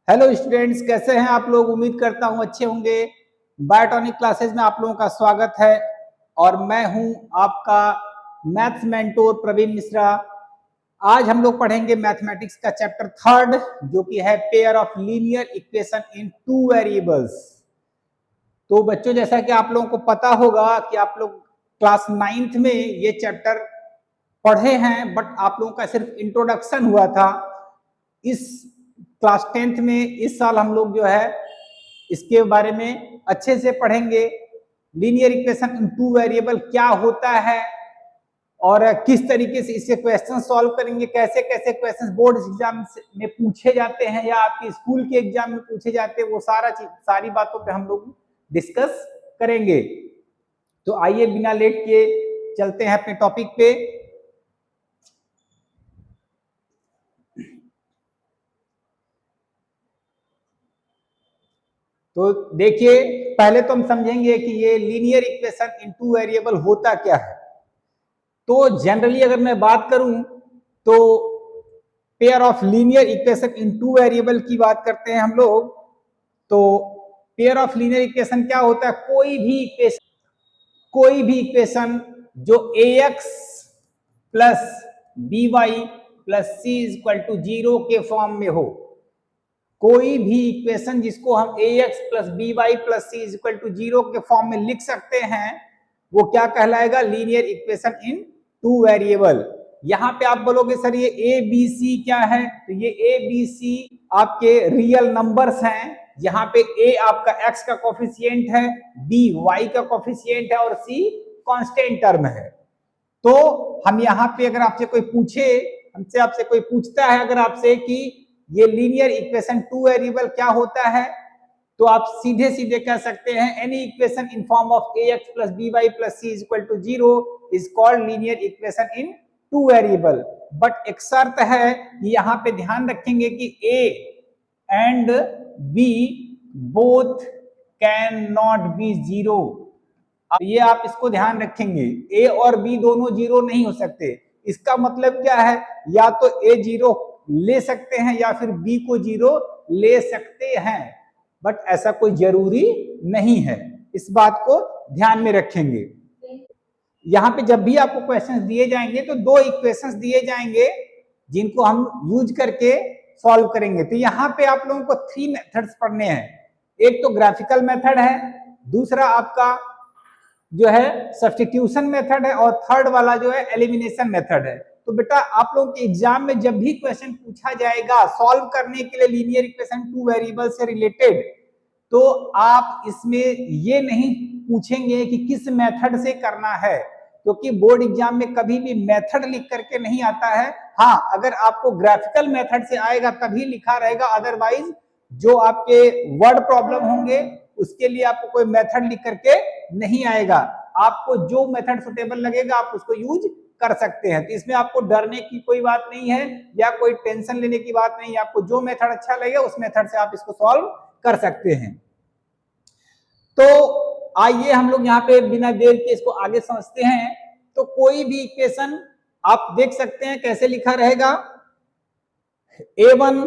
Hello students, कैसे हैं आप लोग। उम्मीद करता हूं अच्छे होंगे। बायोटॉनिक क्लासेस में आप लोगों का स्वागत है और मैं हूं आपका मैथ्स मेंटोर प्रवीण मिश्रा। आज हम लोग पढ़ेंगे मैथमेटिक्स का चैप्टर थर्ड, जो कि है pair of linear equation in two variables. तो बच्चों, जैसा कि आप लोगों को पता होगा कि आप लोग क्लास 9th में ये चैप्टर पढ़े हैं, बट आप लोगों का सिर्फ इंट्रोडक्शन हुआ था। इस क्लास 10th में इस साल हम लोग जो है इसके बारे में अच्छे से पढ़ेंगे। Linear equation in two variable क्या होता है और किस तरीके से इससे क्वेश्चन सॉल्व करेंगे, कैसे कैसे क्वेश्चन बोर्ड एग्जाम में पूछे जाते हैं या आपके स्कूल के एग्जाम में पूछे जाते हैं, वो सारी बातों पे हम लोग डिस्कस करेंगे। तो आइए बिना लेट किए चलते हैं अपने टॉपिक पे। तो देखिए, पहले तो हम समझेंगे कि ये linear equation in two variable होता क्या है। तो जनरली अगर मैं बात करूं तो pair of linear equation in two variable की बात करते हैं हम लोग। तो पेयर ऑफ लीनियर इक्वेशन क्या होता है? कोई भी इक्वेशन जो ax plus b y plus c equal to 0 के फॉर्म में हो। कोई भी इक्वेशन जिसको हम ax plus b y plus c equal to 0 के फॉर्म में लिख सकते हैं, वो क्या कहलाएगा? Linear equation in two variable. यहां पे आप बोलोगे सर ये ए बी सी क्या है? तो ये ए बी सी आपके रियल नंबर्स हैं। यहाँ पे ए आपका x का कोफिशिएंट है, b y का कोफिशिएंट है और c कांस्टेंट टर्म है। तो हम यहाँ पे अगर आपसे कोई पूछे, आपसे कोई पूछता है अगर आपसे कि ये लीनियर इक्वेशन टू वेरिएबल क्या होता है, तो आप सीधे सीधे कह सकते हैं any equation in form of ax plus b y plus c equal to 0 is called linear equation in two variable. But एक शर्त है कि यहाँ पे ध्यान रखेंगे कि a and b both can not be 0। ये आप इसको ध्यान रखेंगे, a और b दोनों 0 नहीं हो सकते। इसका मतलब क्या है? या तो a 0 ले सकते हैं या फिर b को 0 ले सकते हैं, बट ऐसा कोई जरूरी नहीं है। इस बात को ध्यान में रखेंगे। यहाँ पे जब भी आपको क्वेश्चंस दिए जाएंगे तो दो इक्वेशंस दिए जाएंगे जिनको हम यूज करके सॉल्व करेंगे। तो यहाँ पे आप लोगों को 3 मेथड्स पढ़ने हैं। एक तो ग्राफिकल मेथड है, दूसरा आपका जो है सब्स्टिट्यूशन मेथड है और थर्ड वाला जो है एलिमिनेशन मेथड है। तो बेटा आप लोगों के एग्जाम में जब भी क्वेश्चन पूछा जाएगा सॉल्व करने के लिए लीनियर इक्वेशन टू वेरिएबल से रिलेटेड, तो आप इसमें ये नहीं पूछेंगे कि किस मेथड से करना है, क्योंकि बोर्ड एग्जाम में कभी भी मेथड लिख करके नहीं आता है। हाँ, अगर आपको ग्राफिकल मेथड से आएगा तभी लिखा रहेगा, अदरवाइज जो आपके वर्ड प्रॉब्लम होंगे उसके लिए आपको कोई मेथड लिख करके नहीं आएगा। आपको जो मेथड सुटेबल लगेगा आप उसको यूज कर सकते हैं। तो इसमें आपको डरने की कोई बात नहीं है या कोई टेंशन लेने की बात नहीं है। आपको जो मेथड अच्छा लगेगा उस मेथड से आप इसको सॉल्व कर सकते हैं। तो आइए हम लोग यहाँ पे बिना देर के इसको आगे समझते हैं। तो कोई भी इक्वेशन आप देख सकते हैं कैसे लिखा रहेगा। a1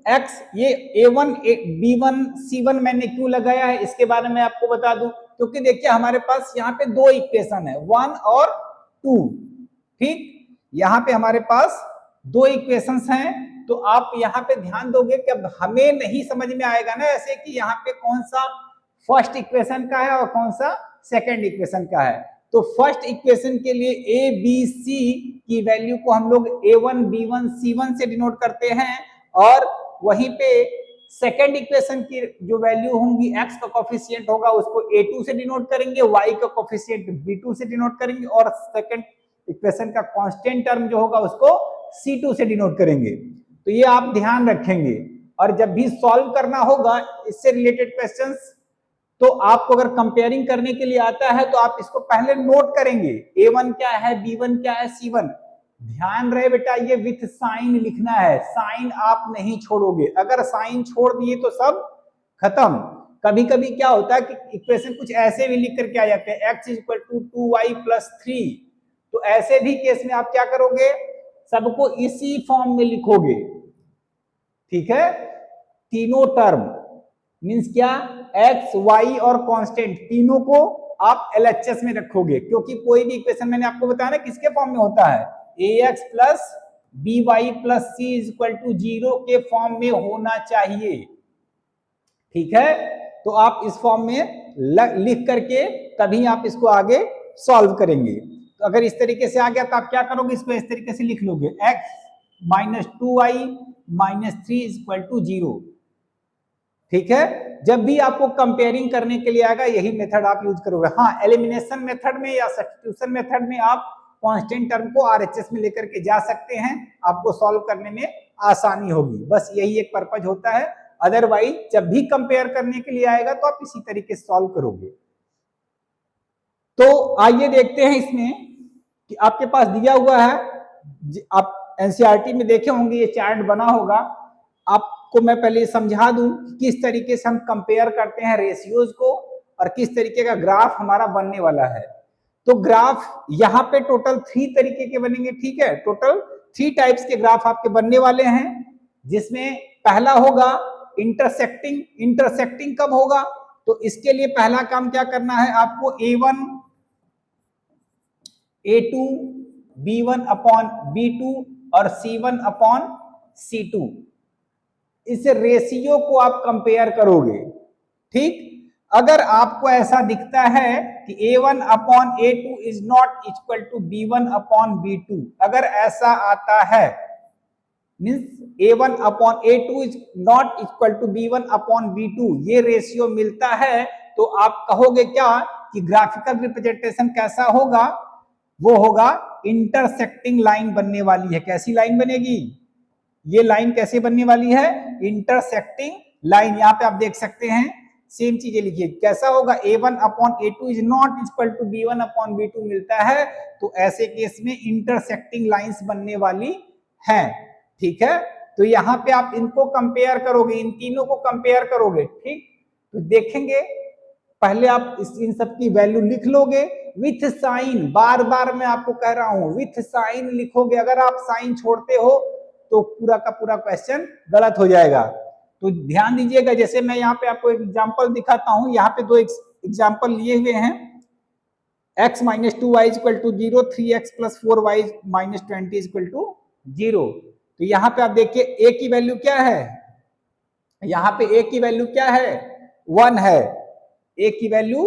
x, ये a1 b1 c1 मैंने क्यों लगाया है इसके बारे में आपको बता दूं, क्योंकि देखिए हमारे पास यहाँ पे दो इक्वेशन है, 1 और 2। ठीक, यहाँ पे हमारे पास दो इक्वेशंस हैं। तो आप यहाँ पे ध्यान दोगे कि अब हमें नहीं समझ में आएगा ना ऐसे कि यहाँ पे कौन सा फर्स्ट इक्वेशन का है और कौन सा सेकंड इक्वेशन का है। तो फर्स्ट इक्वेशन के लिए ए बी सी की वैल्यू को हम लोग a1 b1 c1 से डिनोट करते हैं, और वहीं पे सेकंड इक्वेशन की जो वैल्यू होंगी x का कोफिशिएंट होगा उसको a2 से डिनोट करेंगे, y का कोफिशिएंट b2 से डिनोट करेंगे और सेकंड इक्वेशन का कांस्टेंट टर्म जो होगा उसको c2 से डिनोट करेंगे। तो ये आप ध्यान रखेंगे, और जब भी सॉल्व करना होगा इससे रिलेटेड क्वेश्चंस, तो आपको अगर कंपेयरिंग करने के लिए आता है तो आप इसको पहले नोट करेंगे, a1 क्या है, b1 क्या है, c1। ध्यान रहे बेटा ये विथ साइन लिखना है, साइन आप नहीं छोड़ोगे। अगर साइन छोड़ दिए तो सब खत्म। कभी कभी क्या होता है कि इक्वेशन कुछ ऐसे भी लिख करके आ जाते हैं, x equal to 2y plus 3। तो ऐसे भी केस में आप क्या करोगे, सबको इसी फॉर्म में लिखोगे। ठीक है, तीनों टर्म मींस क्या, एक्स वाई और कांस्टेंट तीनों को आप एलएचएस में रखोगे, क्योंकि कोई भी इक्वेशन मैंने आपको बताया ना किसके फॉर्म में होता है, ax plus b y plus c is equal to 0 के फॉर्म में होना चाहिए। ठीक है, तो आप इस फॉर्म में लिख करके तभी आप इसको आगे सॉल्व करेंगे। तो अगर इस तरीके से आ गया तो आप क्या करोगे, इसको इस तरीके से लिख लोगे, x minus 2y minus 3 is equal to 0। ठीक है, जब भी आपको कंपेयरिंग करने के लिए आएगा यही मेथड आप यूज करोगे। हाँ, एलिमिनेशन मेथड में या सब्स्टिट्यूशन मेथड में आप कांस्टेंट टर्म को आरएचएस में लेकर के जा सकते हैं, आपको सॉल्व करने में आसानी होगी, बस यही एक पर्पज होता है। अदरवाइज जब भी कंपेयर करने के लिए आएगा तो आप इसी तरीके से सॉल्व करोगे। तो आइए देखते हैं इसमें कि आपके पास दिया हुआ है, आप एनसीईआरटी में देखे होंगे, ये चार्ट बना होगा। आपको मैं पहले समझा दूं किस तरीके से हम कंपेयर करते हैं रेशियोज को और किस तरीके का ग्राफ हमारा बनने वाला है। तो ग्राफ यहाँ पे टोटल 3 तरीके के बनेंगे। ठीक है, टोटल 3 टाइप्स के ग्राफ आपके बनने वाले हैं, जिसमें पहला होगा इंटरसेक्टिंग। इंटरसेक्टिंग कब होगा, तो इसके लिए पहला काम क्या करना है आपको, a1 a2 b1 upon b2 और c1 अपॉन c2, इस रेशियो को आप कंपेयर करोगे। ठीक, अगर आपको ऐसा दिखता है कि a1 upon a2 is not equal to b1 upon b2, अगर ऐसा आता है means a1 upon a2 is not equal to b1 upon b2, ये रेशियो मिलता है, तो आप कहोगे क्या कि ग्राफिकल रिप्रेजेंटेशन कैसा होगा, वो होगा इंटरसेक्टिंग लाइन बनने वाली है। कैसी लाइन बनेगी, ये लाइन कैसे बनने वाली है, इंटरसेक्टिंग लाइन। यहाँ पे आप देख सकते हैं सेम चीजें लिखिए, कैसा होगा, a1 upon a2 is not equal to b1 upon b2 मिलता है, तो ऐसे केस में इंटरसेक्टिंग लाइंस बनने वाली हैं। ठीक है, तो यहाँ पे आप इनको कंपेयर करोगे, इन तीनों को कंपेयर करोगे। ठीक, तो देखेंगे, पहले आप इन सब की वैल्यू लिख लोगे विथ साइन, बार बार मैं आपको कह रहा हूं विथ साइन लिखोगे, अगर आप साइन छोड़ते हो तो पूरा का पूरा क्वेश्चन गलत हो जाएगा। तो ध्यान दीजिएगा, जैसे मैं यहाँ पे आपको एक एग्जांपल दिखाता हूं, यहाँ पे 2 एग्जांपल लिए हुए हैं, x minus 2y equal to 0, 3x plus 4y minus 20 equal to 0। तो यहाँ पे आप देखिए a की वैल्यू क्या है, यहाँ पे a की वैल्यू क्या है, 1 है a की वैल्यू,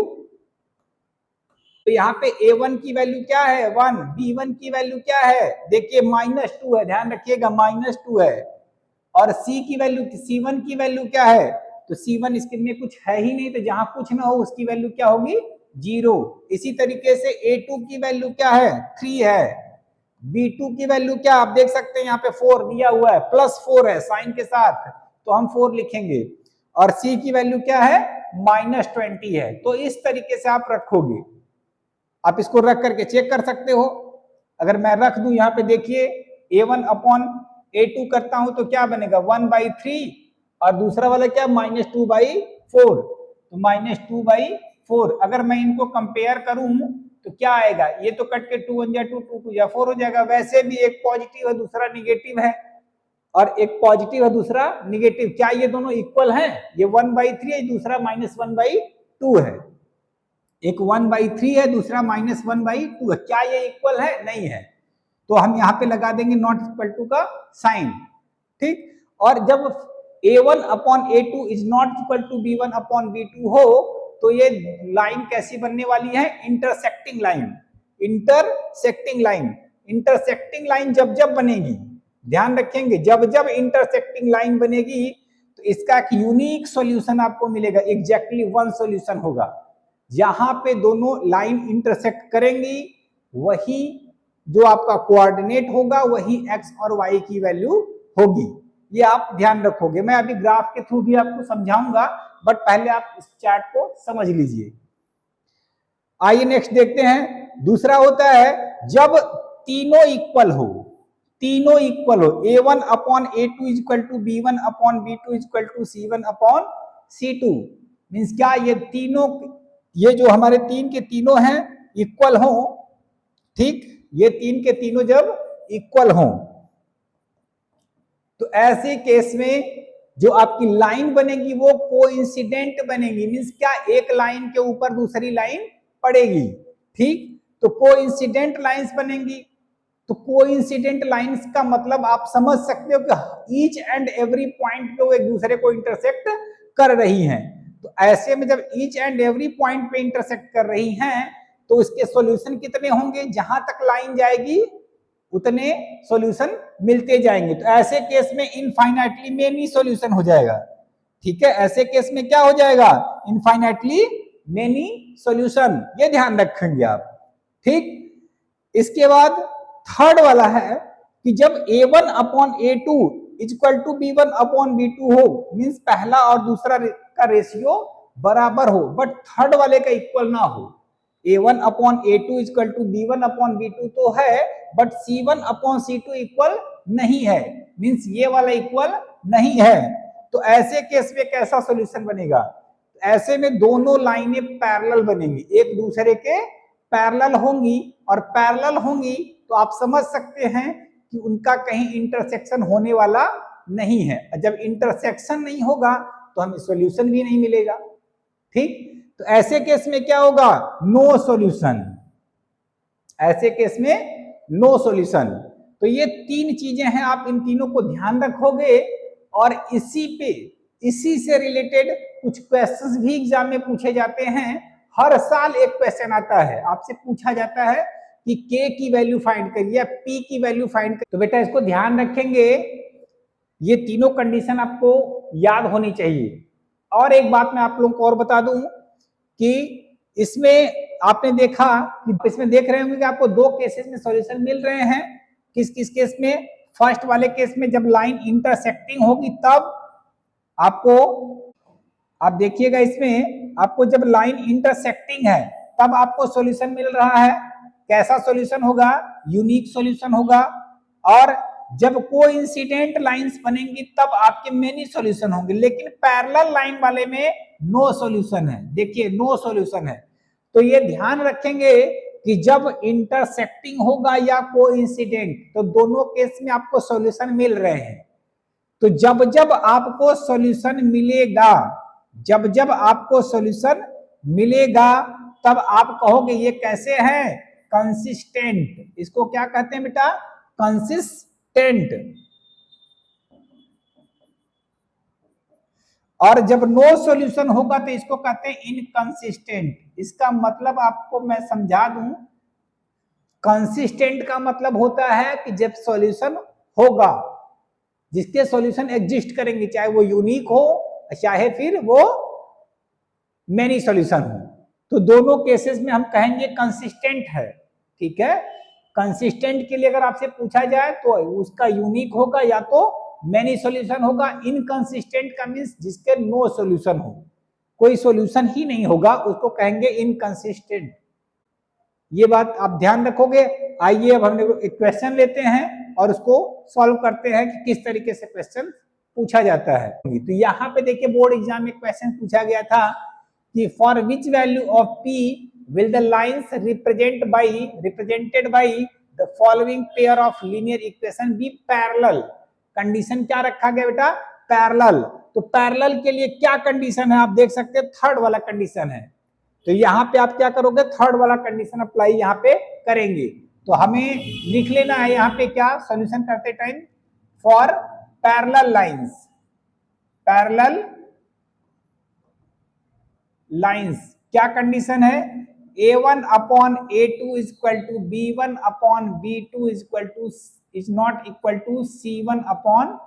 तो यहाँ पे a1 की वैल्यू क्या है 1, b1 की वैल्यू क्या है, देखिए -2 है, ध्यान रखिएगा -2 है, और c की वैल्यू, c1 की वैल्यू क्या है, तो c1 इसके में कुछ है ही नहीं, तो जहां कुछ ना हो उसकी वैल्यू क्या होगी 0। इसी तरीके से a2 की वैल्यू क्या है 3 है, b2 की वैल्यू क्या, आप देख सकते हैं यहाँ पे 4 दिया हुआ है, +4 है साइन के साथ, तो हम 4 लिखेंगे, और c की वैल्यू क्या है -20 है। तो इस तरीके से आप रखोगे, आप इसको रख करके चेक कर सकते हो। अगर मैं रख दूं यहाँ पे देखिए a1 अपॉन a2 करता हूं तो क्या बनेगा 1/3, और दूसरा वाला क्या -2/4, तो -2/4। अगर मैं इनको कंपेयर करूं तो क्या आएगा, ये तो कट के 2 1 जा 2 2 2 जा 4 हो जाएगा। वैसे भी एक पॉजिटिव है दूसरा निगेटिव है, और एक पॉजिटिव है दूसरा निगेटिव, क्या ये दोनों इक्वल हैं, ये 1/3 है, दूसरा -1/2 है, एक 1/3 है दूसरा -1/2 है, क्या ये इक्वल है, नहीं है, तो हम यहाँ पे लगा देंगे नॉट इक्वल टू का साइन। ठीक, और जब a1 upon a2 is not equal to b1 upon b2 हो, तो ये लाइन कैसी बनने वाली है, intersecting line. Intersecting line, intersecting line जब जब बनेगी, ध्यान रखेंगे, जब जब इंटरसेक्टिंग लाइन बनेगी तो इसका एक यूनिक सॉल्यूशन आपको मिलेगा, एग्जैक्टली 1 सॉल्यूशन होगा। जहां पे दोनों लाइन इंटरसेक्ट करेंगी वही जो आपका कोऑर्डिनेट होगा, वही x और y की वैल्यू होगी, ये आप ध्यान रखोगे। मैं अभी ग्राफ के थ्रू भी आपको समझाऊंगा, बट पहले आप इस चार्ट को समझ लीजिए। आइए नेक्स्ट देखते हैं, दूसरा होता है जब तीनों इक्वल हो, तीनों इक्वल हो, a1 upon a2 equal to b1 upon b2 equal to c1 upon c2, means क्या, ये तीनों, ये जो हमारे तीन के तीनों हैं इक्वल हो। ठीक, ये तीन के तीनों जब इक्वल हो तो ऐसे केस में जो आपकी लाइन बनेगी वो कोइंसिडेंट बनेगी, मींस क्या, एक लाइन के ऊपर दूसरी लाइन पड़ेगी, ठीक। तो कोइंसिडेंट लाइंस बनेंगी। तो कोइंसिडेंट लाइंस का मतलब आप समझ सकते हो कि ईच एंड एवरी पॉइंट पे वो एक दूसरे को इंटरसेक्ट कर रही हैं। तो ऐसे में जब ईच एंड एवरी पॉइंट पे इंटरसेक्ट कर रही हैं तो इसके सॉल्यूशन कितने होंगे, जहां तक लाइन जाएगी उतने सॉल्यूशन मिलते जाएंगे। तो ऐसे केस में इनफाइनाइटली मेनी सॉल्यूशन हो जाएगा, ठीक है। ऐसे केस में क्या हो जाएगा, इनफाइनाइटली मेनी सॉल्यूशन, ये ध्यान रखेंगे आप, ठीक। इसके बाद थर्ड वाला है कि जब a1 upon a2 equal to b1 upon b2 हो, मींस पहला और दूसरा का रेशियो बराबर हो, बट थर्ड वाले का इक्वल ना हो। a1 upon a2 equal to b1 upon b2 तो है, but c1 upon c2 equal नहीं है, मींस ये वाला इक्वल नहीं है। तो ऐसे केस में कैसा सॉल्यूशन बनेगा, ऐसे में दोनों लाइनें पैरेलल बनेंगी, एक दूसरे के पैरेलल होंगी, और पैरेलल होंगी तो आप समझ सकते हैं कि उनका कहीं इंटरसेक्शन होने वाला नहीं है। जब इंटरसेक्शन नहीं होगा तो हमें सॉल्यूशन भी नहीं मिलेगा, ठीक। तो ऐसे केस में क्या होगा, नो सॉल्यूशन, ऐसे केस में नो सॉल्यूशन। तो ये तीन चीजें हैं, आप इन तीनों को ध्यान रखोगे, और इसी से रिलेटेड कुछ क्वेश्चंस भी एग्जाम में पूछे जाते हैं। हर साल एक क्वेश्चन आता है, आपसे पूछा जाता है कि k की वैल्यू फाइंड करिए या p की वैल्यू फाइंड करिए। तो बेटा इसको ध्यान रखेंगे, ये तीनों कंडीशन आपको याद होनी चाहिए। और एक बात मैं आप लोगों को और बता दूं कि इसमें आपने देखा कि इसमें देख रहे होंगे कि आपको दो केसेस में सॉल्यूशन मिल रहे हैं। किस किस केस में, फर्स्ट वाले केस में जब लाइन इंटरसेक्टिंग होगी तब आपको, आप देखिएगा इसमें आपको जब लाइन इंटरसेक्टिंग है तब आपको सॉल्यूशन मिल रहा है। कैसा सॉल्यूशन होगा, यूनिक सॉल्यूशन होगा। और जब कोइंसिडेंट लाइंस बनेंगी तब आपके मेनी सॉल्यूशन होंगे, लेकिन पैरेलल लाइन वाले में नो सॉल्यूशन है। देखिए नो सॉल्यूशन है। तो ये ध्यान रखेंगे कि जब इंटरसेक्टिंग होगा या कोइंसिडेंट तो दोनों केस में आपको सॉल्यूशन मिल रहे हैं। तो जब जब आपको सॉल्यूशन मिलेगा, जब जब आपको सॉल्यूशन मिलेगा तब आप कहोगे ये कैसे है, कंसिस्टेंट। इसको क्या कहते हैं बेटा, कंसिस्टेंट। और जब नो सॉल्यूशन होगा तो इसको कहते हैं इनकंसिस्टेंट। इसका मतलब आपको मैं समझा दूं, कंसिस्टेंट का मतलब होता है कि जब सॉल्यूशन होगा, जिसके सॉल्यूशन एग्जिस्ट करेंगे, चाहे वो यूनिक हो चाहे फिर वो मेनी सॉल्यूशन हो, तो दोनों केसेस में हम कहेंगे कंसिस्टेंट है, ठीक है। कंसिस्टेंट के लिए अगर आपसे पूछा जाए तो उसका यूनिक होगा या तो मेनी सॉल्यूशन होगा। इनकंसिस्टेंट का मींस जिसके नो सॉल्यूशन हो, कोई सॉल्यूशन ही नहीं होगा, उसको कहेंगे इनकंसिस्टेंट। ये बात आप ध्यान रखोगे। आइए अब हम एक क्वेश्चन लेते हैं और उसको सॉल्व करते हैं कि किस तरीके से क्वेश्चन पूछा जाता है। तो यहाँ पे देखिए बोर्ड एग्जाम में क्वेश्चन पूछा गया था कि for which value of p will the lines represented by the following pair of linear equation be parallel। Condition क्या रखा गया बेटा, पैरेलल। तो पैरेलल के लिए क्या कंडीशन है, आप देख सकते हैं थर्ड वाला कंडीशन है। तो यहाँ पे आप क्या करोगे, थर्ड वाला कंडीशन अप्लाई यहाँ पे करेंगे। तो हमें लिख लेना है यहाँ पे क्या, सॉल्यूशन करते time for parallel lines, parallel lines क्या कंडीशन है, a1 upon a2 equal to b1 upon b2 is not equal to c1 upon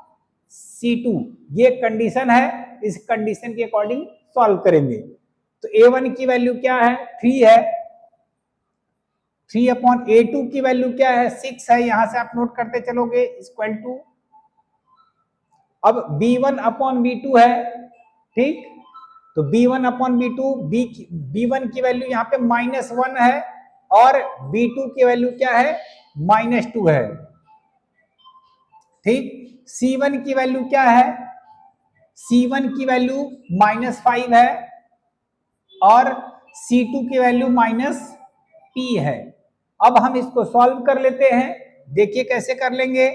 c2। ये कंडीशन है, इस कंडीशन के अकॉर्डिंग सॉल्व करेंगे। तो a1 की वैल्यू क्या है, 3 है, 3 अपॉन a2 की वैल्यू क्या है, 6 है, यहां से आप नोट करते चलोगे इक्वल टू, अब b1 अपॉन b2 है, ठीक। तो b1 अपॉन b2, b1 की वैल्यू यहाँ पे -1 है और b2 की वैल्यू क्या है, -2 है, ठीक। c1 की वैल्यू क्या है, c1 की वैल्यू -5 है और c2 की वैल्यू -p है। अब हम इसको सॉल्व कर लेते हैं, देखिए कैसे कर लेंगे।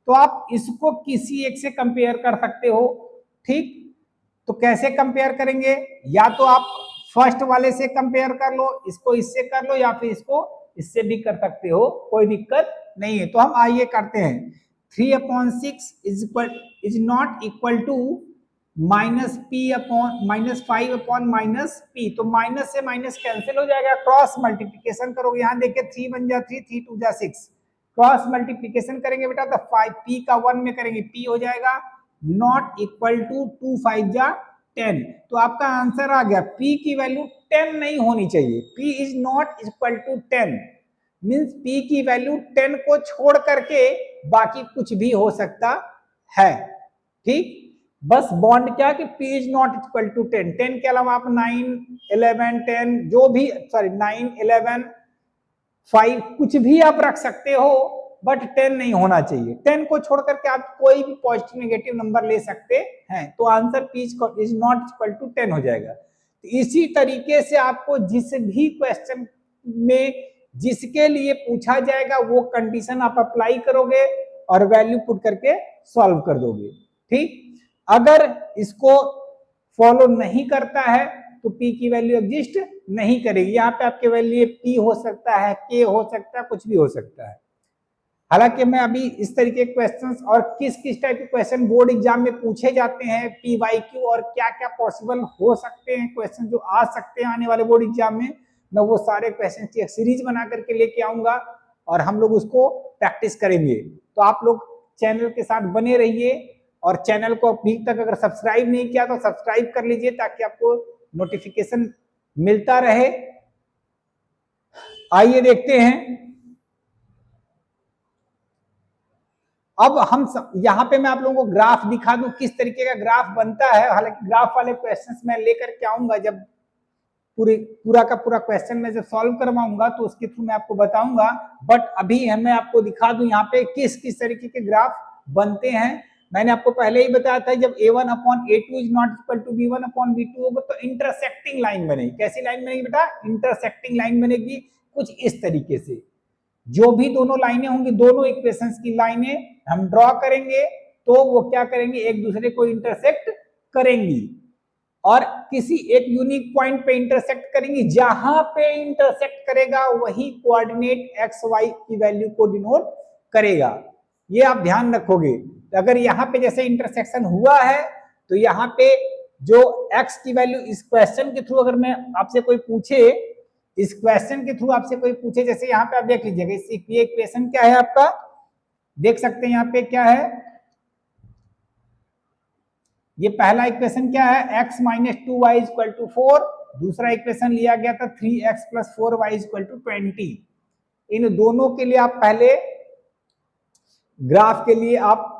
तो आप इसको किसी एक से कंपेयर कर सकते हो। ठीक, तो कैसे कंपेयर करेंगे? या तो आप फर्स्ट वाले से कंपेयर कर लो, इसको इससे कर लो, या फिर इसको इससे भी कर सकते हो, कोई दिक्कत नहीं है। तो हम आइए करते हैं। 3/6 इज नॉट इक्वल टू -5/-, तो माइनस से माइनस कैंसिल हो जाएगा, क्रॉस मल्टीप्लीकेशन करोगे, यहाँ देखिए 3 1 जा 3, 3 2 जा 6, क्रॉस मल्टीप्लीकेशन करेंगे बेटा तो 5 p का 1 में करेंगे p हो जाएगा नॉट इक्वल टू 2 5 जा 10। तो आपका आंसर आ गया, p की वैल्यू 10 नहीं होनी चाहिए, p is not equal to 10 means p की वैल्यू 10 को छोड़ करके बाकी कुछ भी हो सकता है। ठीक, बस बॉन्ड क्या कि p is not equal to 10, 10 के अलावा आप 9 11 10 जो भी, सॉरी 9 11 5 कुछ भी आप रख सकते हो, बट 10 नहीं होना चाहिए। 10 को छोड़ करके आप कोई भी पॉजिटिव नेगेटिव नंबर ले सकते हैं, तो answer p is not equal to 10 हो जाएगा। तो इसी तरीके से आपको जिस भी क्वेश्चन में जिसके लिए पूछा जाएगा वो कंडीशन आप अप्लाई करोगे और वैल्यू पुट करके सॉल्व कर दोगे। ठीक, अगर इसको फॉलो नहीं करता है तो p की वैल्यू एग्जिस्ट नहीं करेगी। यहाँ पे आपके वैल्यू p हो सकता है, k हो सकता है, कुछ भी हो सकता है। हालांकि मैं अभी इस तरीके के क्वेश्चंस और किस किस टाइप के क्वेश्चन बोर्ड एग्जाम में पूछे जाते हैं, PYQ और क्या क्या पॉसिबल हो सकते हैं क्वेश्चन जो आ सकते हैं आने वाले बोर्ड एग्जाम में, मैं वो सारे क्वेश्चन की एक सीरीज बना करके लेके आऊंगा और हम लोग उसको प्रैक्टिस करेंगे। तो आप लोग चैनल के साथ बने रहिए और चैनल को अभी तक अगर सब्सक्राइब नहीं किया तो सब्सक्राइब कर लीजिए ताकि आपको नोटिफिकेशन मिलता रहे। आइए देखते हैं। अब हम यहाँ पे मैं आप लोगों को ग्राफ दिखा दूं किस तरीके का ग्राफ बनता है। हालांकि ग्राफ वाले क्वेश्चंस मैं लेकर के आऊंगा, जब पूरा का पूरा क्वेश्चन में जब सॉल्व करवाऊंगा तो उसके थ्रू मैं आपको बताऊंगा, बट अभी मैं आपको दिखा दूं यहाँ पे किस किस तरीके के ग्राफ बनते हैं। मैंने आपको पहले ही बताया था जब a1/a2 is not equal to b1/b2 होगा तो इंटरसेक्टिंग लाइन बनेगी। कैसी लाइन बनेगी बेटा? इंटरसेक्टिंग लाइन बनेगी कुछ इस तरीके से। जो भी दोनों लाइनें होंगी, दोनों इक्वेशंस की लाइनें हम ड्रॉ करेंगे तो वो क्या करेंगे, एक दूसरे को इंटरसेक्ट करेंगी और किसी एक यूनिक पॉइंट पे इंटरसेक्ट करेंगी। जहां पे इंटरसेक्ट करेगा वही कोऑर्डिनेट एक्स वाई की वैल्यू को डिनोट करेगा। ये आप ध्यान रखोगे। अगर यहाँ पे जैसे इंटरसेक्शन हुआ है तो यहाँ पे जो x की वैल्यू इस क्वेश्चन के थ्रू अगर मैं आपसे कोई पूछे, इस क्वेश्चन के थ्रू आपसे कोई पूछे, जैसे यहाँ पे आप देख लीजिएगा ये इक्वेशन क्या है आपका, देख सकते हैं यहाँ पे क्या है, ये पहला इक्वेशन क्या है, x - 2y = 4। दूसरा इक्वेशन लिया गया था 3x + 4y = 20। इन दोनों के लिए आप पहले ग्राफ के लिए आप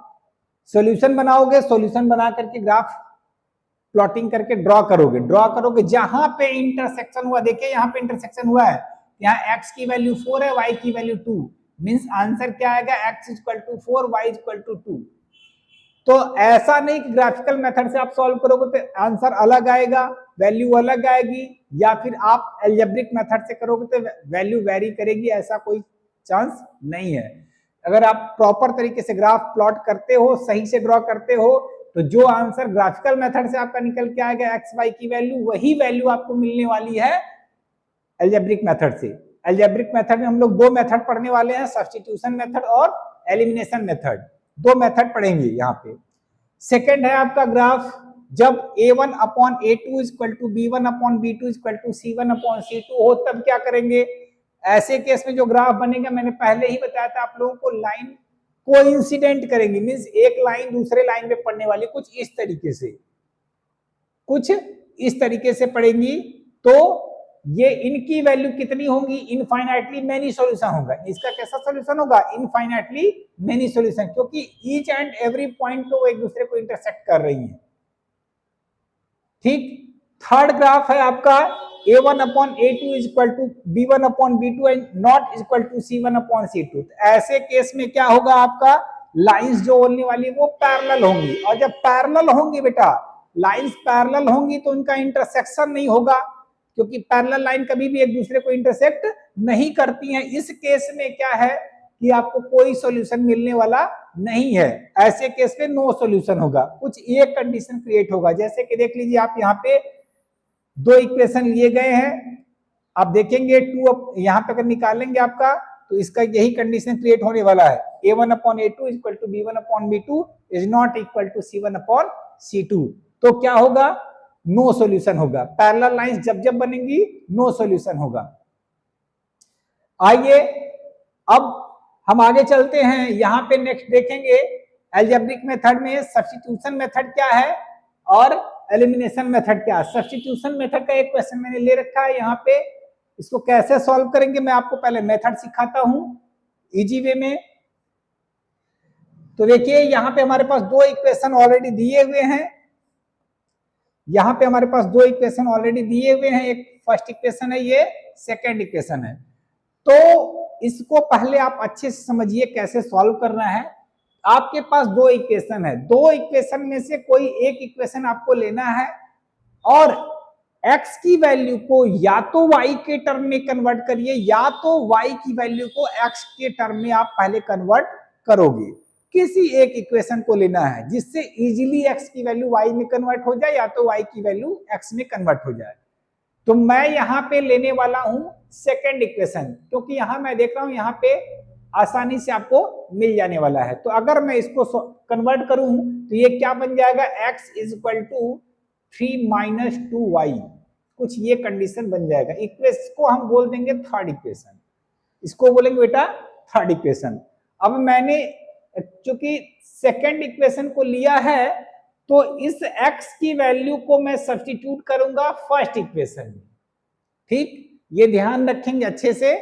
सॉल्यूशन बनाओगे, सॉल्यूशन बना करके ग्राफ प्लॉटिंग करके ड्रॉ करोगे। जहां पे इंटरसेक्शन हुआ, देखिए यहाँ पे इंटरसेक्शन हुआ है, यहाँ x की वैल्यू 4 है, y की वैल्यू 2, मींस आंसर क्या आएगा, x = 4 y = 2। तो ऐसा नहीं कि ग्राफिकल मेथड से आप सॉल्व करोगे तो आंसर अलग आएगा, वैल्यू अलग आएगी, या फिर आप एल्जेब्रिक मेथड से करोगे तो वैल्यू वेरी करेगी, ऐसा कोई चांस नहीं है। अगर आप प्रॉपर तरीके से ग्राफ प्लॉट करते हो, सही से ड्रॉ करते हो, तो जो आंसर ग्राफिकल मेथड से आपका निकल के आएगा एक्स वाई की वैल्यू, वही वैल्यू आपको मिलने वाली है एल्जेब्रिक मेथड से। एल्जेब्रिक मेथड में हम लोग दो मेथड पढ़ने वाले हैं, सब्स्टिट्यूशन मेथड और एलिमिनेशन मेथड, दो मेथड पढ़ेंगे यहाँ पे। सेकंड है आपका ग्राफ, जब a1/a2 = b1/b2 = c1/c2 हो तब क्या करेंगे। ऐसे केस में जो ग्राफ बनेगा, मैंने पहले ही बताया था आप लोगों को, लाइन कोइंसिडेंट करेंगे, मींस एक लाइन दूसरे लाइन में पड़ने वाली, कुछ इस तरीके से पड़ेंगी। तो ये इनकी वैल्यू कितनी होंगी, इनफाइनाइटली मेनी सॉल्यूशन होगा। इसका कैसा सॉल्यूशन होगा, इनफाइनाइटली मेनी सॉल्यूशन, क्योंकि ईच एंड एवरी पॉइंट को एक दूसरे को इंटरसेक्ट कर रही है। ठीक, थर्ड ग्राफ है आपका a1/a2 = b1/b2 and not equal to c1/c2। ऐसे केस में क्या होगा, आपका लाइंस जो होने वाली वो पैरेलल होंगी, और जब पैरेलल होंगी बेटा, लाइंस पैरेलल होंगी तो उनका इंटरसेक्शन नहीं होगा, क्योंकि पैरेलल लाइन कभी भी एक दूसरे को इंटरसेक्ट नहीं करती हैं। इस केस में क्या है कि आपको कोई सॉल्यूशन मिलने वाला नहीं है, ऐसे केस पे नो सॉल्यूशन होगा। कुछ एक कंडीशन क्रिएट होगा, जैसे कि देख लीजिए आप यहाँ पे दो इक्वेशन लिए गए हैं, आप देखेंगे टू यहाँ पे अगर निकालेंगे आपका तो इसका यही कंडीशन क्रिएट होने वाला है, a1 upon a2 equal to b1 upon b2 is not equal to c1 upon c2। तो क्या होगा, नो सॉल्यूशन होगा। पैरेलल लाइंस जब जब बनेंगी नो सॉल्यूशन होगा। आइए अब हम आगे चलते हैं, यहां पे नेक्स्ट देखेंगे अलजेब्रिक मेथड में सब्स्टिट्यूशन मेथड क्या है और एलिमिनेशन मेथड क्या है। सब्स्टिट्यूशन मेथड का एक क्वेश्चन मैंने ले रखा है यहाँ पे, इसको कैसे सॉल्व करेंगे मैं आपको पहले मेथड सिखाता हूं इजी वे में। तो देखिए यहाँ पे हमारे पास दो इक्वेशन ऑलरेडी दिए हुए हैं, यहाँ पे हमारे पास दो इक्वेशन ऑलरेडी दिए हुए हैं, एक फर्स्ट इक्वेशन है, ये सेकंड इक्वेशन है। तो इसको पहले आप अच्छे से समझिए कैसे सॉल्व करना है। आपके पास दो इक्वेशन है, दो इक्वेशन में से कोई एक इक्वेशन आपको लेना है और x की वैल्यू को या तो y के टर्म में कन्वर्ट करिए या तो y की वैल्यू को x के टर्म में आप पहले कन्वर्ट करोगे। किसी एक इक्वेशन को लेना है जिससे इजीली x की वैल्यू y में कन्वर्ट हो जाए या तो y की वैल्यू x में कन्वर्ट हो जाए। तो मैं यहाँ पे लेने वाला हूं सेकेंड इक्वेशन, क्योंकि यहां मैं देख रहा हूं यहाँ पे आसानी से आपको मिल जाने वाला है। तो अगर मैं इसको कन्वर्ट करूं तो ये क्या बन जाएगा, x is equal to 3 minus 2y, कुछ ये कंडीशन बन जाएगा। इक्वेशन को हम बोल देंगे थर्ड इक्वेशन, इसको बोलेंगे बेटा थर्ड इक्वेशन। अब मैंने चूंकि सेकेंड इक्वेशन को लिया है तो इस x की वैल्यू को मैं सब्स्टिट्यूट करूंगा फर्स्ट इक्वेशन में। ठीक, ये ध्यान रखेंगे अच्छे से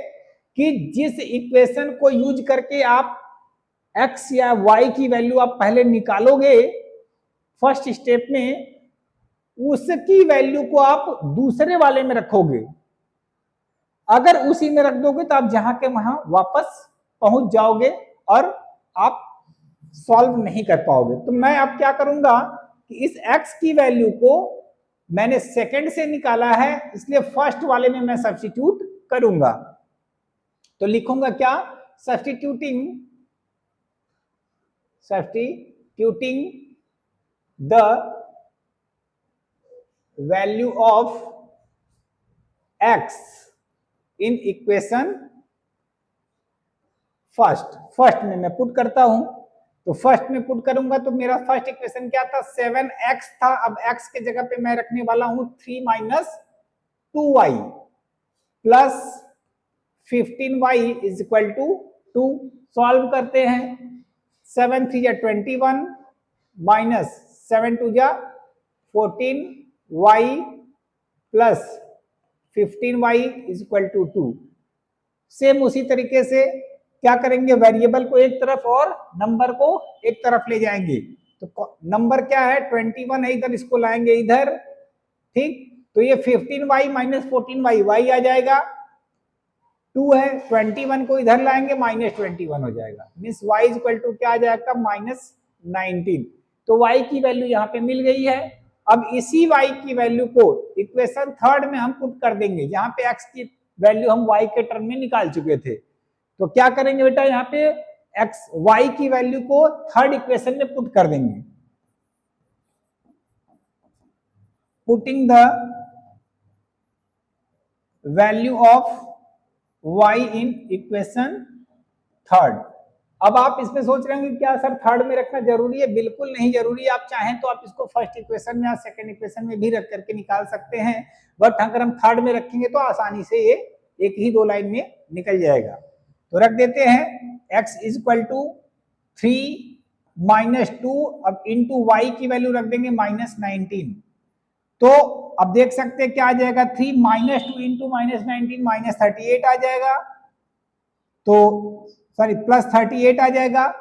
कि जिस इक्वेशन को यूज करके आप x या y की वैल्यू आप पहले निकालोगे फर्स्ट स्टेप में, उसकी वैल्यू को आप दूसरे वाले में रखोगे। अगर उसी में रख दोगे तो आप जहां के वहां वापस पहुंच जाओगे और आप सॉल्व नहीं कर पाओगे। तो मैं अब क्या करूंगा कि इस x की वैल्यू को मैंने सेकंड से निकाला है, इसलिए फर्स्ट वाले में मैं सब्स्टिट्यूट करूंगा। तो लिखूंगा क्या, substituting the value of x in equation first में मैं पुट करता हूं। तो फर्स्ट में पुट करूंगा तो मेरा फर्स्ट इक्वेशन क्या था, 7x था। अब x के जगह पे मैं रखने वाला हूं 3 minus 2y plus 15y is equal to 2। Solve करते हैं, 7 3 जा 21 माइनस 7 2 जा 14y plus 15y is equal to 2। Same उसी तरीके से क्या करेंगे, वेरिएबल को एक तरफ और नंबर को एक तरफ ले जाएंगे। तो नंबर क्या है 21 है, इधर इसको लाएंगे इधर। ठीक, तो ये 15y माइनस 14y y आ जाएगा, 2 है, 21 को इधर लाएंगे माइनस 21 हो जाएगा, means y is equal to क्या आ जाएगा माइनस 19। तो y की वैल्यू यहाँ पे मिल गई है। अब इसी y की वैल्यू को इक्वेशन थर्ड में हम पुट कर देंगे, जहां पे x की वैल्यू हम y के टर्म में निकाल चुके थे। तो क्या करेंगे बेटा, यहाँ पे x y की वैल्यू को थर्ड इक्वेशन में पुट कर देंगे। Putting the value of y in equation third. अब आप इसमें सोच रहे होंगे क्या सर थर्ड में रखना जरूरी है? बिल्कुल नहीं जरूरी है। आप चाहें तो आप इसको फर्स्ट इक्वेशन में या सेकंड इक्वेशन में भी रख करके निकाल सकते हैं, बट अगर हम थर्ड में रखेंगे तो आसानी से ये एक ही दो लाइन में निकल जाएगा। तो रख देते हैं x is equal to 3 minus 2, अब इंटू y की वैल्यू रख देंगे माइनस 19। तो अब देख सकते हैं क्या आ जाएगा, 3 माइनस 2 इंटू माइनस 19 माइनस 38 आ जाएगा। तो सॉरी प्लस 38 आ जाएगा,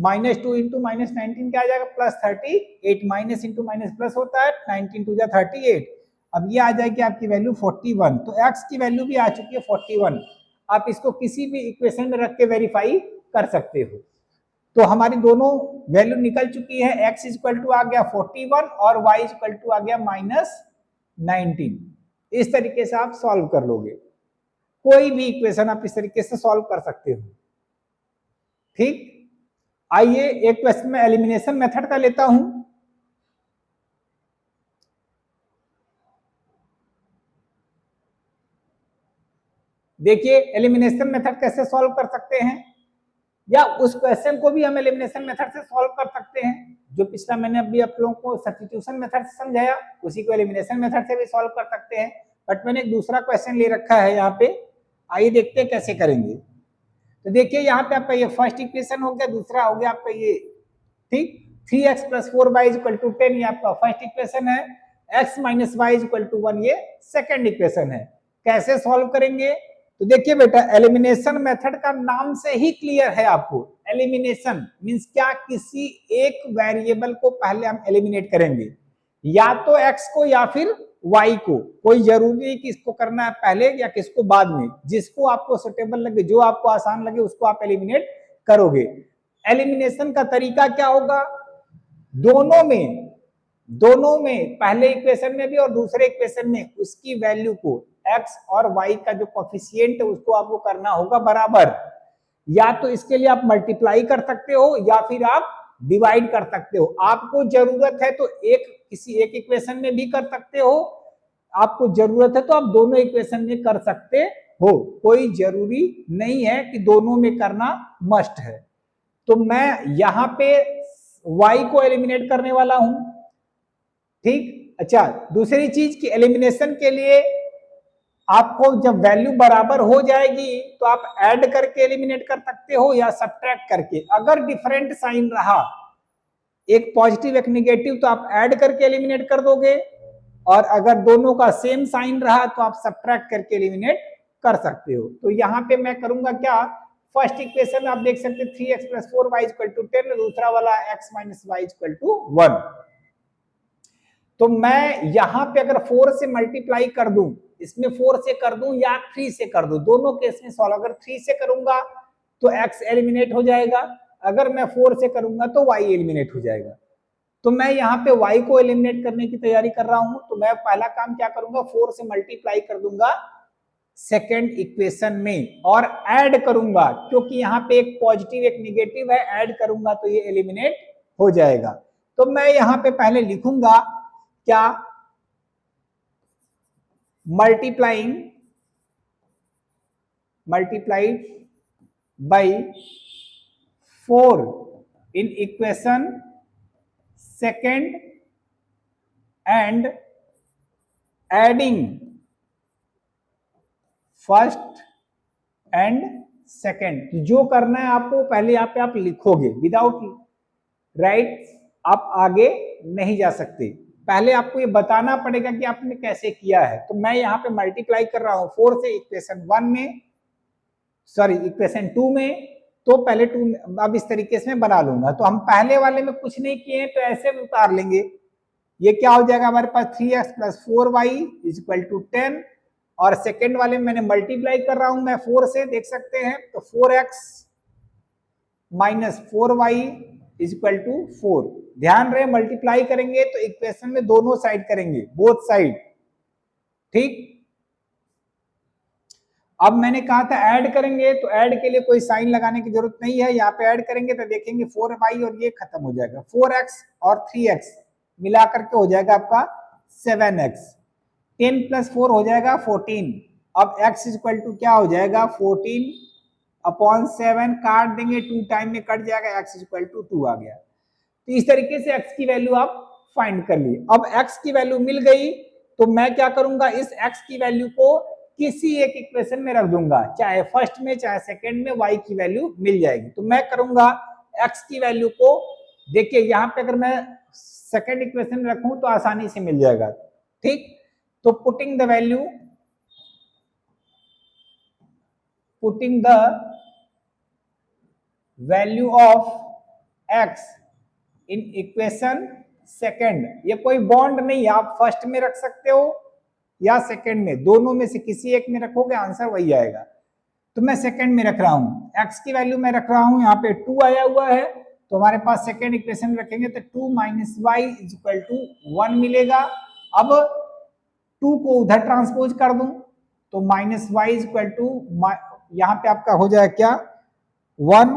माइनस 2 इंटू माइनस 19 क्या आ जाएगा plus 38, minus into minus plus होता है, 19 टू जा 38। अब ये आ जाएगी आपकी वैल्यू 41। तो x की वैल्यू भी आ चुकी है 41। आप इसको किसी भी इक्वेशन में रख के वेरीफाई कर सकते हो। तो हमारी दोनों वैल्यू निकल चुकी है, x इज इक्वल टू आ गया 41 और y इज इक्वल टू आ गया माइनस 19। इस तरीके से आप सॉल्व कर लोगे, कोई भी इक्वेशन आप इस तरीके से सॉल्व कर सकते हो। ठीक, आइए एक क्वेश्चन में एलिमिनेशन मेथड का लेता हूं। देखिए एलिमिनेशन मेथड कैसे सॉल्व कर सकते हैं, या उस क्वेश्चन को भी हम एलिमिनेशन मेथड से सॉल्व कर सकते हैं। जो पिछला मैंने अभी आप लोगों को सब्स्टिट्यूशन मेथड से समझाया, उसी को एलिमिनेशन मेथड से भी सॉल्व कर सकते हैं। बट मैंने एक दूसरा क्वेश्चन ले रखा है यहाँ पे, आइए देखते हैं कैसे करेंगे। तो देखिए यहाँ पे आपका ये फर्स्ट इक्वेशन हो गया, दूसरा हो गया आपका ये, ठीक, 3x + 4y = 10 ये आपका फर्स्ट इक्वेशन है, x - y = 1 ये सेकंड इक्वेशन है। कैसे सॉल्व करेंगे? तो देखिए बेटा, एलिमिनेशन मेथड का नाम से ही क्लियर है आपको। एलिमिनेशन मींस क्या, किसी एक वेरिएबल को पहले हम एलिमिनेट करेंगे, या तो x को या फिर y को। कोई जरूरी नहीं कि इसको करना है पहले या किसको बाद में, जिसको आपको सुटेबल लगे, जो आपको आसान लगे उसको आप एलिमिनेट करोगे। एलिमिनेशन का तरीका क्या होगा? दोनों में पहले इक्वेशन में भी और दूसरे इक्वेशन में उसकी वैल्यू को x और y का जो कोफिशिएंट है उसको आपको करना होगा बराबर। या तो इसके लिए आप मल्टीप्लाई कर सकते हो या फिर आप डिवाइड कर सकते हो। आपको जरूरत है तो किसी एक इक्वेशन में भी कर सकते हो, आपको जरूरत है तो आप दोनों इक्वेशन में कर सकते हो। कोई जरूरी नहीं है कि दोनों में करना मस्ट है। तो मैं यहाँ पे y को एलिमिनेट करने वाला हूं, ठीक। अच्छा, दूसरी चीज की एलिमिनेशन के लिए आपको जब वैल्यू बराबर हो जाएगी तो आप ऐड करके एलिमिनेट कर सकते हो या सब्ट्रैक्ट करके। अगर डिफरेंट साइन रहा, एक पॉजिटिव एक नेगेटिव, तो आप ऐड करके एलिमिनेट कर दोगे, और अगर दोनों का सेम साइन रहा तो आप सब्ट्रैक्ट करके एलिमिनेट कर सकते हो। तो यहाँ पे मैं करूंगा क्या, फर्स्ट इक्वेशन आप देख सकते हैं 3x + 4y = 10, दूसरा वाला x - y = 1। तो मैं यहां पे अगर 4 से मल्टीप्लाई कर दूं, इसमें 4 से कर दूं या 3 से कर दूं, दोनों केस में सॉल्व। अगर 3 से करूंगा तो x एलिमिनेट हो जाएगा, अगर मैं 4 से करूंगा तो y एलिमिनेट हो जाएगा। तो मैं यहाँ पे y को एलिमिनेट करने की तैयारी कर रहा हूं। तो मैं पहला काम क्या करूंगा, 4 से मल्टीप्लाई कर दूंगा सेकेंड इक्वेशन में और ऐड करूंगा, क्योंकि यहाँ पे एक पॉजिटिव एक निगेटिव है, ऐड करूंगा तो ये एलिमिनेट हो जाएगा। तो मैं यहाँ पे पहले लिखूंगा क्या, multiplied by 4 in equation second and adding first and second. जो करना है आपको पहले यहाँ पे आप लिखोगे, विदाउट राइट आप आगे नहीं जा सकते। पहले आपको ये बताना पड़ेगा कि आपने कैसे किया है। तो मैं यहाँ पे मल्टीप्लाई कर रहा हूं 4 से इक्वेशन 1 में, सॉरी इक्वेशन 2 में। तो पहले 2 अब इस तरीके से मैं बना लूंगा। तो हम पहले वाले में कुछ नहीं किए तो ऐसे भी उतार लेंगे। ये क्या हो जाएगा हमारे पास, 3x + 4y = 10, और सेकेंड वाले में मैंने मल्टीप्लाई कर रहा हूं मैं 4 से, देख सकते हैं। तो 4x - 4y = 4। ध्यान रहे मल्टीप्लाई करेंगे तो इक्वेशन में दोनों साइड करेंगे, बोथ साइड, ठीक। अब मैंने कहा था ऐड करेंगे, तो ऐड के लिए कोई साइन लगाने की जरूरत नहीं है। यहाँ पे ऐड करेंगे तो देखेंगे 4y और ये खत्म हो जाएगा, 4x और 3x मिलाकर के हो जाएगा आपका 7x। 10 + 4 हो जाएगा 14। अब x = क्या हो जाएगा, 14/7, काट देंगे 2 टाइम में कट जाएगा, x = 2 आ गया। तो इस तरीके से x की वैल्यू आप फाइंड कर लिए। अब x की वैल्यू मिल गई तो मैं क्या करूंगा, इस x की वैल्यू को किसी एक इक्वेशन में रख दूंगा, चाहे फर्स्ट में चाहे सेकंड में y की वैल्यू मिल जाएगी। तो मैं करूंगा x की वैल्यू को, देखिए यहाँ पे अगर मैं सेकंड इक्वेशन में रखूं तो आसानी से मिल जाएगा, ठीक। तो putting the value of x in equation second, ये कोई बॉन्ड नहीं है, आप फर्स्ट में रख सकते हो या सेकंड में, दोनों में से किसी एक में रखोगे आंसर वही आएगा। तो मैं सेकंड में रख रहा हूं, x की वैल्यू मैं रख रहा हूं यहाँ पे 2 आया हुआ है, तो हमारे पास सेकंड इक्वेशन रखेंगे तो 2 - y = 1 मिलेगा। अब 2 को उधर ट्रांसपोज कर दूं तो -y = यहाँ पे आपका हो जाएगा क्या, 1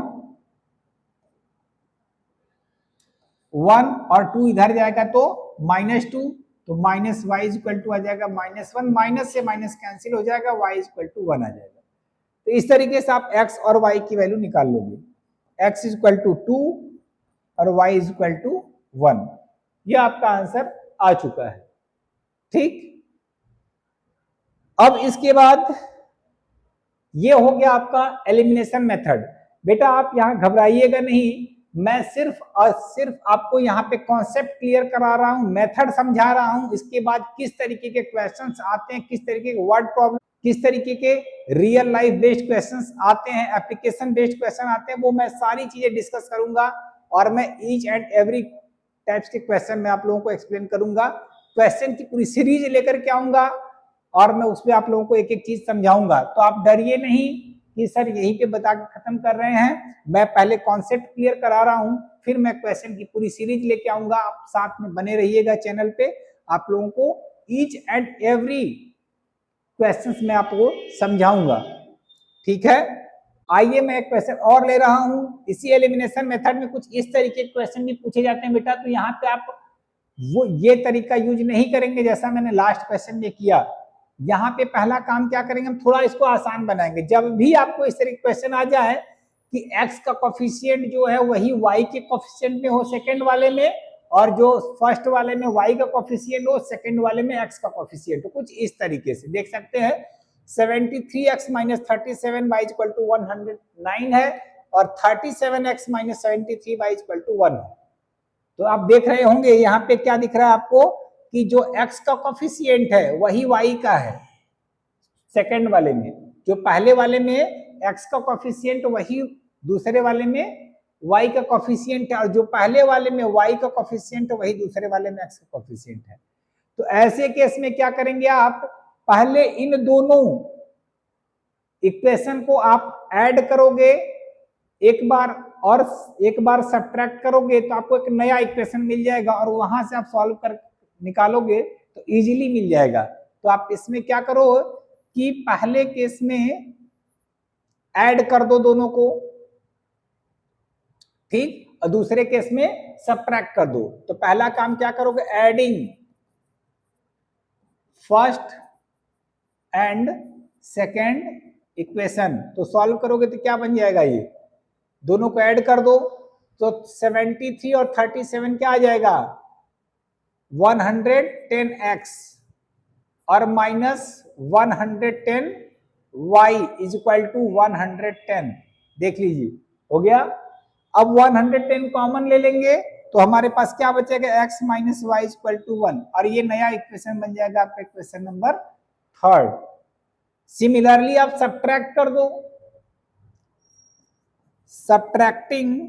1 और 2 इधर जाएगा तो -2, तो minus y is equal to आ जाएगा -1, माइनस से माइनस कैंसिल हो जाएगा, वाई इज इक्वल टू 1 आ जाएगा। तो इस तरीके से आप x और y की वैल्यू निकाल लोगे, x इज इक्वल टू 2 और y इज इक्वल टू 1। ये आपका आंसर आ चुका है। ठीक, अब इसके बाद ये हो गया आपका एलिमिनेशन मेथड। बेटा आप यहां घबराइएगा नहीं, मैं सिर्फ और सिर्फ आपको यहाँ पे कॉन्सेप्ट क्लियर करा रहा हूं, मेथड समझा रहा हूं। इसके बाद किस तरीके के क्वेश्चंस आते हैं, किस तरीके के वर्ड प्रॉब्लम, किस तरीके के रियल लाइफ बेस्ड क्वेश्चंस आते हैं, एप्लीकेशन बेस्ड क्वेश्चन आते हैं, वो मैं सारी चीजें डिस्कस करूंगा और मैं ईच एंड एवरी टाइप्स के क्वेश्चन में आप लोगों को एक्सप्लेन करूंगा। क्वेश्चन की पूरी सीरीज लेकर के आऊंगा और मैं उसमें आप लोगों को एक एक चीज समझाऊंगा। तो आप डरिए नहीं कि सर यहीं पे बता के खत्म कर रहे हैं, मैं पहले कॉन्सेप्ट क्लियर करा रहा हूं, फिर मैं क्वेश्चन की पूरी सीरीज लेके आऊंगा। आप साथ में बने रहिएगा चैनल पे, आप लोगों को ईच एंड एवरी क्वेश्चंस में आपको समझाऊंगा। ठीक है, आइए मैं एक क्वेश्चन और ले रहा हूं। इसी एलिमिनेशन मेथड में कुछ इस तरीके के क्वेश्चन भी पूछे जाते हैं बेटा, तो यहाँ पे आप वो ये तरीका यूज नहीं करेंगे जैसा मैंने लास्ट क्वेश्चन में किया। यहाँ पे पहला काम क्या करेंगे, हम थोड़ा इसको आसान बनाएंगे। जब भी आपको इस तरह का क्वेश्चन आ जाए कि x का कोफिशिएंट जो है वही y के कोफिशिएंट में हो सेकंड वाले में, और जो फर्स्ट वाले में y का कोफिशिएंट हो सेकंड वाले में x का कोफिशिएंट हो, कुछ इस तरीके से देख सकते हैं। 73x minus 37 y equal to 109 है और 37x minus 73 y equal to 1 है। तो आप देख रहे होंगे यहाँ पे क्या दिख रहा है आपको कि जो x का कोफिशिएंट है वही y का है सेकंड वाले में, जो पहले वाले में x का कोफिशिएंट वही दूसरे वाले में y का कोफिशिएंट है, और जो पहले वाले में y का कोफिशिएंट वही दूसरे वाले में x का कोफिशिएंट है। तो ऐसे केस में क्या करेंगे, आप पहले इन दोनों इक्वेशन को आप ऐड करोगे एक बार, और एक बार सब्ट्रैक्ट करोगे तो आपको एक नया इक्वेशन मिल जाएगा, और वहां से आप सॉल्व कर निकालोगे तो इजीली मिल जाएगा। तो आप इसमें क्या करो कि पहले केस में ऐड कर दो दोनों को, ठीक, और दूसरे केस में सब्ट्रैक्ट कर दो। तो पहला काम क्या करोगे, adding first and second equation. तो सॉल्व करोगे तो क्या बन जाएगा, ये दोनों को ऐड कर दो तो 73 और 37 क्या आ जाएगा, 110x और minus 110 y is equal to 110। देख लीजिए हो गया। अब 110 कॉमन ले लेंगे तो हमारे पास क्या बचेगा, x minus y equal to 1, और ये नया इक्वेशन बन जाएगा आपका इक्वेशन नंबर 3। सिमिलरली आप सब्ट्रैक्ट कर दो, subtracting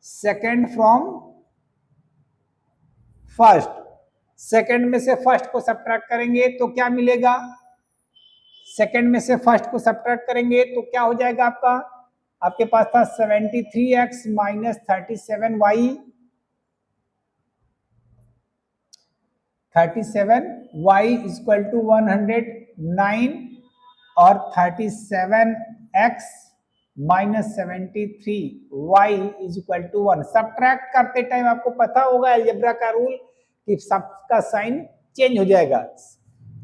second from first, second में से फर्स्ट को सब्ट्रैक्ट करेंगे तो क्या मिलेगा, सेकेंड में से फर्स्ट को सब्ट्रैक्ट करेंगे तो क्या हो जाएगा आपका, आपके पास था 73x minus 37y, 37y equal to 109 और 37x minus 73y is equal to 1। Subtract करते टाइम आपको पता होगा अलजेब्रा का रूल कि सबका साइन चेंज हो जाएगा,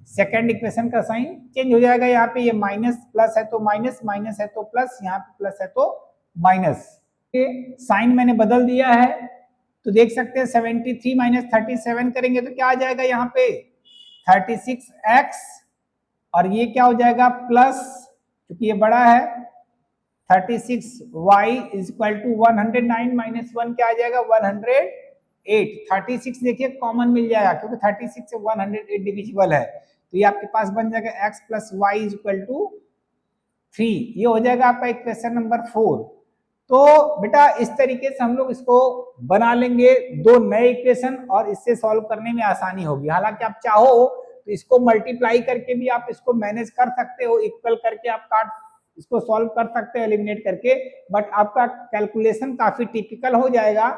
सेकेंड इक्वेशन का साइन चेंज हो जाएगा। यहाँ पे ये माइनस प्लस है तो माइनस, माइनस है तो प्लस, यहाँ पे प्लस है तो माइनस, साइन मैंने बदल दिया है। तो देख सकते हैं 73 माइनस 37 करेंगे तो क्या आ जाएगा, यहाँ पे 36x और ये क्या हो जाएगा प्लस, क्योंकि ये बड़ा है 36y is equal to 109 minus 1 क्या आ जाएगा 108। 36 देखिए कॉमन मिल जाएगा क्योंकि 36 से 108 डिविजिबल है, तो ये आपके पास बन जाएगा x plus y is equal to 3। ये हो जाएगा आपका इक्वेशन नंबर 4। तो बेटा इस तरीके से हम लोग इसको बना लेंगे दो नए इक्वेशन और इससे सॉल्व करने में आसानी होगी। हालांकि आप चाहो तो इसको मल्टीप्लाई करके भी आप इसको मैनेज कर सकते हो, इक्वल करके आप काट इसको सॉल्व कर सकते हो एलिमिनेट करके, बट आपका कैलकुलेशन काफी टिपिकल हो जाएगा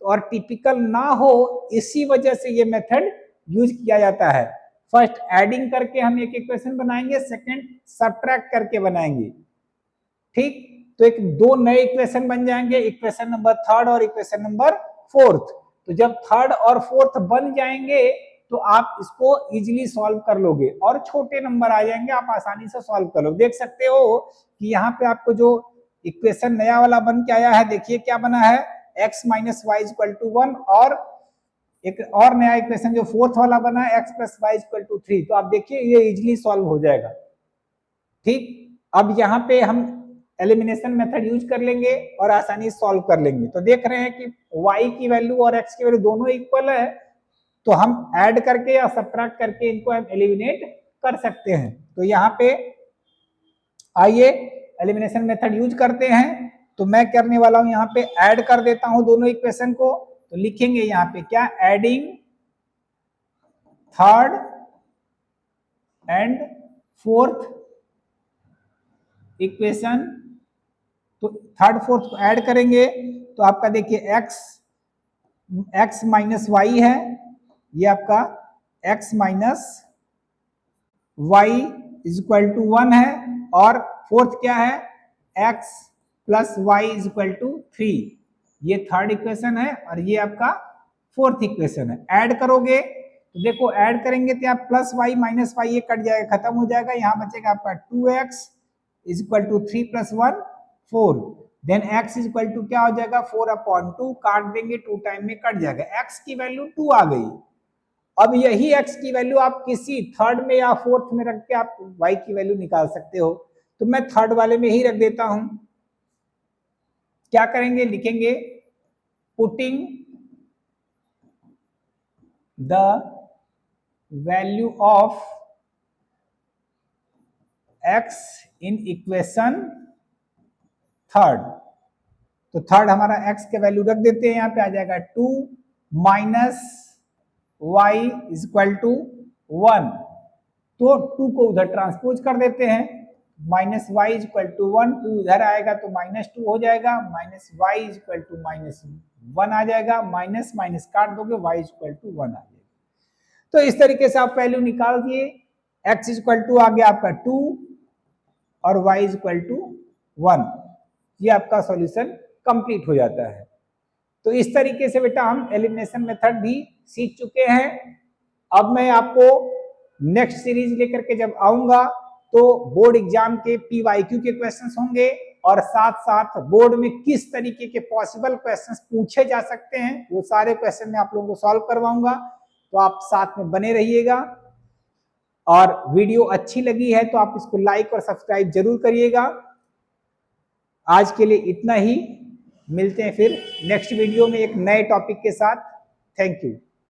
और टिपिकल ना हो इसी वजह से ये मेथड यूज किया जाता है। फर्स्ट एडिंग करके हम एक इक्वेशन बनाएंगे, सेकंड सब्ट्रैक्ट करके बनाएंगे, ठीक। तो एक दो नए इक्वेशन बन जाएंगे, इक्वेशन नंबर थर्ड और इक्वेशन नंबर फोर्थ। तो जब थर्ड और फोर्थ बन जाएंगे तो आप इसको इजीली सॉल्व कर लोगे और छोटे नंबर आ जाएंगे, आप आसानी से सॉल्व कर लो। देख सकते हो कि यहाँ पे आपको जो इक्वेशन नया वाला बन के आया है, देखिए क्या बना है, x minus y equal to 1, और एक और नया इक्वेशन जो फोर्थ वाला बना है x plus y equal to 3। तो आप देखिए ये इजीली सॉल्व हो जाएगा। ठीक, अब यहाँ पे हम एलिमिनेशन मेथड यूज कर लेंगे और आसानी से सॉल्व कर लेंगे। तो देख रहे हैं कि y की वैल्यू और x की वैल्यू दोनों इक्वल है, तो हम ऐड करके या सब्ट्रैक्ट करके इनको हम एलिमिनेट कर सकते हैं। तो यहाँ पे आइए एलिमिनेशन मेथड यूज करते हैं। तो मैं करने वाला हूं यहाँ पे ऐड कर देता हूं दोनों इक्वेशन को। तो लिखेंगे यहाँ पे क्या, adding third and fourth equation. तो थर्ड फोर्थ को ऐड करेंगे तो आपका देखिए x माइनस वाई है, ये आपका x minus y is equal to 1 है, और फोर्थ क्या है, x plus y is equal to 3। ये थर्ड इक्वेशन है और ये आपका फोर्थ इक्वेशन है। ऐड करोगे तो देखो, ऐड करेंगे तो यहाँ प्लस वाई माइनस वाई ये कट जाएगा, खत्म हो जाएगा। यहाँ बचेगा आपका 2x is equal to 3 plus 1 4, then x is equal to क्या हो जाएगा 4/2, काट देंगे 2 टाइम में कट जाएगा, x की वैल्यू 2 आ गई। अब यही x की वैल्यू आप किसी थर्ड में या फोर्थ में रख के आप y की वैल्यू निकाल सकते हो। तो मैं थर्ड वाले में ही रख देता हूं। क्या करेंगे, लिखेंगे putting the value of x in equation third. तो थर्ड हमारा x के वैल्यू रख देते हैं, यहाँ पे आ जाएगा 2 minus y is equal to 1। तो 2 को उधर ट्रांसपोज कर देते हैं, minus y is equal to 1, 2 इधर आएगा तो -2 हो जाएगा, minus y is equal to -1 आ जाएगा, माइनस माइनस काट दोगे y इज इक्वल टू 1 आ जाएगा। तो इस तरीके से आप वैल्यू निकाल दिए, x इज इक्वल टू आ गया आपका 2 और y इज इक्वल टू 1। ये आपका सॉल्यूशन कंप्लीट हो जाता है। तो इस तरीके से बेटा हम एलिमिनेशन मेथड भी सीख चुके हैं। अब मैं आपको नेक्स्ट सीरीज लेकर के जब आऊंगा तो बोर्ड एग्जाम के PYQ के क्वेश्चंस होंगे और साथ साथ बोर्ड में किस तरीके के पॉसिबल क्वेश्चंस पूछे जा सकते हैं, वो सारे क्वेश्चन मैं आप लोगों को सॉल्व करवाऊंगा। तो आप साथ में बने रहिएगा, और वीडियो अच्छी लगी है तो आप इसको लाइक और सब्सक्राइब जरूर करिएगा। आज के लिए इतना ही, मिलते हैं फिर नेक्स्ट वीडियो में एक नए टॉपिक के साथ। Thank you.